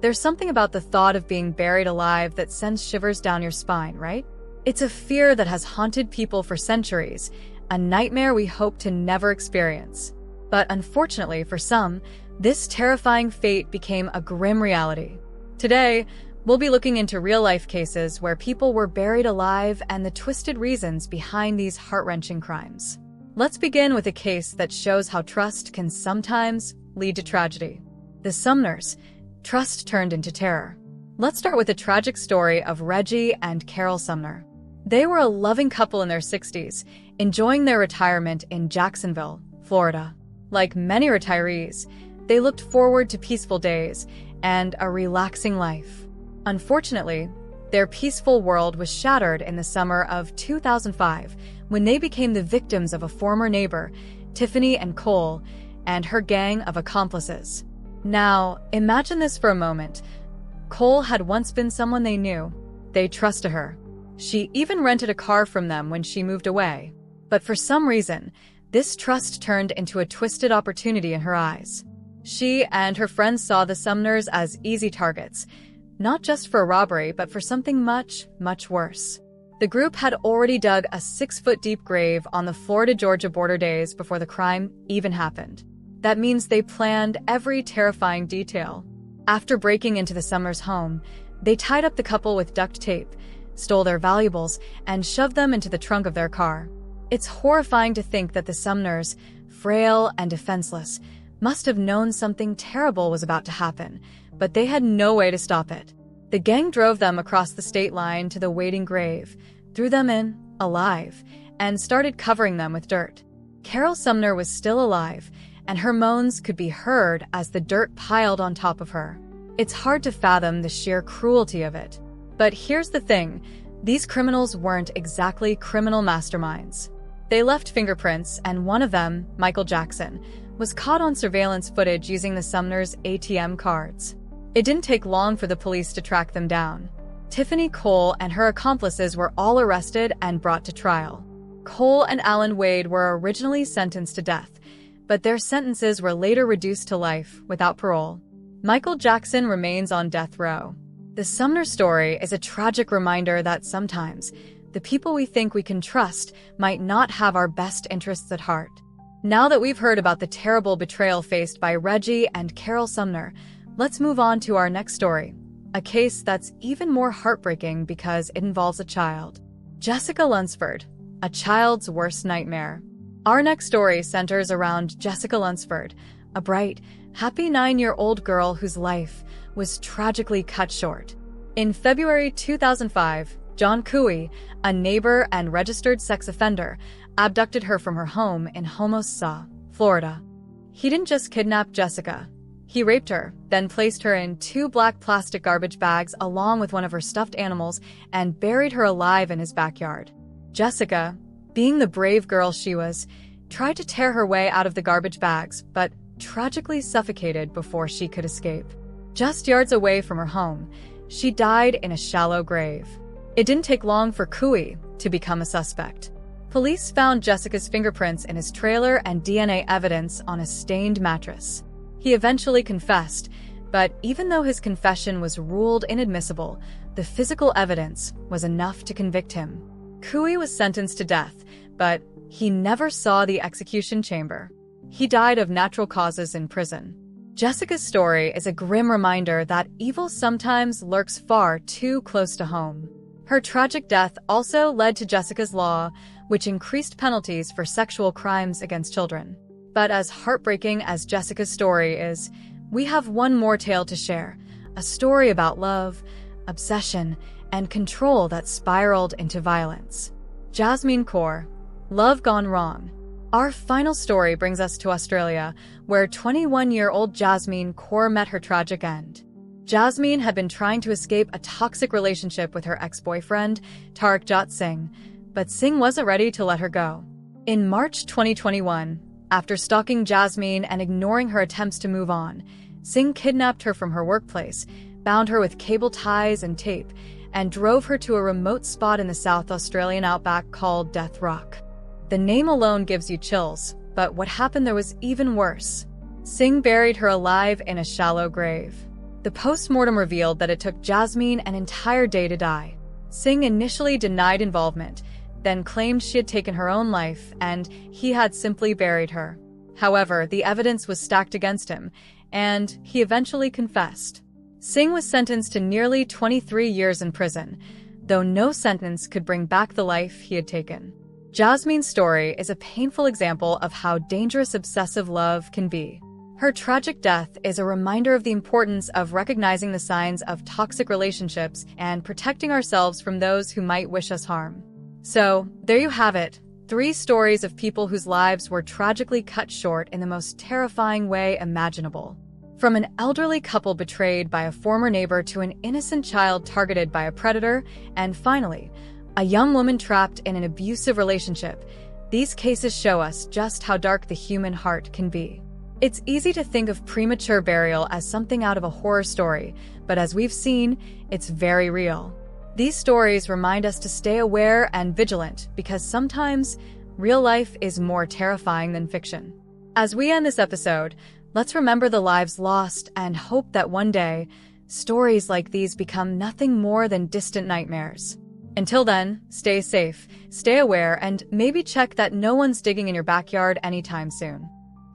There's something about the thought of being buried alive that sends shivers down your spine, right? It's a fear that has haunted people for centuries, a nightmare we hope to never experience. But unfortunately for some, this terrifying fate became a grim reality. Today, we'll be looking into real-life cases where people were buried alive and the twisted reasons behind these heart-wrenching crimes. Let's begin with a case that shows how trust can sometimes lead to tragedy. The Sumners. Trust turned into terror. Let's start with a tragic story of Reggie and Carol Sumner. They were a loving couple in their 60s, enjoying their retirement in Jacksonville, Florida. Like many retirees, they looked forward to peaceful days and a relaxing life. Unfortunately, their peaceful world was shattered in the summer of 2005 when they became the victims of a former neighbor, Tiffany and Cole, and her gang of accomplices. Now, imagine this for a moment. Cole had once been someone they knew. They trusted her. She even rented a car from them when she moved away. But for some reason, this trust turned into a twisted opportunity in her eyes. She and her friends saw the Sumners as easy targets, not just for a robbery, but for something much, much worse. The group had already dug a 6-foot-deep grave on the Florida-Georgia border days before the crime even happened. That means they planned every terrifying detail. After breaking into the Sumners' home, they tied up the couple with duct tape, stole their valuables, and shoved them into the trunk of their car. It's horrifying to think that the Sumners, frail and defenseless, must have known something terrible was about to happen, but they had no way to stop it. The gang drove them across the state line to the waiting grave, threw them in, alive, and started covering them with dirt. Carol Sumner was still alive, and her moans could be heard as the dirt piled on top of her. It's hard to fathom the sheer cruelty of it. But here's the thing, these criminals weren't exactly criminal masterminds. They left fingerprints, and one of them, Michael Jackson, was caught on surveillance footage using the Sumners' ATM cards. It didn't take long for the police to track them down. Tiffany Cole and her accomplices were all arrested and brought to trial. Cole and Alan Wade were originally sentenced to death, but their sentences were later reduced to life without parole. Michael Jackson remains on death row. The Sumner story is a tragic reminder that sometimes the people we think we can trust might not have our best interests at heart. Now that we've heard about the terrible betrayal faced by Reggie and Carol Sumner, let's move on to our next story, a case that's even more heartbreaking because it involves a child. Jessica Lunsford, a child's worst nightmare. Our next story centers around Jessica Lunsford, a bright, happy 9-year-old girl whose life was tragically cut short. In February 2005, John Cooey, a neighbor and registered sex offender, abducted her from her home in Homosassa, Florida. He didn't just kidnap Jessica. He raped her, then placed her in 2 black plastic garbage bags along with one of her stuffed animals and buried her alive in his backyard. Jessica, being the brave girl she was, tried to tear her way out of the garbage bags, but tragically suffocated before she could escape. Just yards away from her home, she died in a shallow grave. It didn't take long for Cooey to become a suspect. Police found Jessica's fingerprints in his trailer and DNA evidence on a stained mattress. He eventually confessed, but even though his confession was ruled inadmissible, the physical evidence was enough to convict him. Cooey was sentenced to death, but he never saw the execution chamber. He died of natural causes in prison. Jessica's story is a grim reminder that evil sometimes lurks far too close to home. Her tragic death also led to Jessica's Law, which increased penalties for sexual crimes against children. But as heartbreaking as Jessica's story is, we have one more tale to share, a story about love, obsession, and control that spiraled into violence. Jasmine Kaur, Love Gone Wrong. Our final story brings us to Australia, where 21-year-old Jasmine Kaur met her tragic end. Jasmine had been trying to escape a toxic relationship with her ex-boyfriend, Tarakjot Singh, but Singh wasn't ready to let her go. In March 2021, after stalking Jasmine and ignoring her attempts to move on, Singh kidnapped her from her workplace, bound her with cable ties and tape, and drove her to a remote spot in the South Australian outback called Death Rock. The name alone gives you chills, but what happened there was even worse. Singh buried her alive in a shallow grave. The post-mortem revealed that it took Jasmine an entire day to die. Singh initially denied involvement, then claimed she had taken her own life and he had simply buried her. However, the evidence was stacked against him, and he eventually confessed. Singh was sentenced to nearly 23 years in prison, though no sentence could bring back the life he had taken. Jasmine's story is a painful example of how dangerous obsessive love can be. Her tragic death is a reminder of the importance of recognizing the signs of toxic relationships and protecting ourselves from those who might wish us harm. So, there you have it. 3 stories of people whose lives were tragically cut short in the most terrifying way imaginable. From an elderly couple betrayed by a former neighbor to an innocent child targeted by a predator, and finally, a young woman trapped in an abusive relationship, these cases show us just how dark the human heart can be. It's easy to think of premature burial as something out of a horror story, but as we've seen, it's very real. These stories remind us to stay aware and vigilant because sometimes real life is more terrifying than fiction. As we end this episode, let's remember the lives lost and hope that one day, stories like these become nothing more than distant nightmares. Until then, stay safe, stay aware, and maybe check that no one's digging in your backyard anytime soon.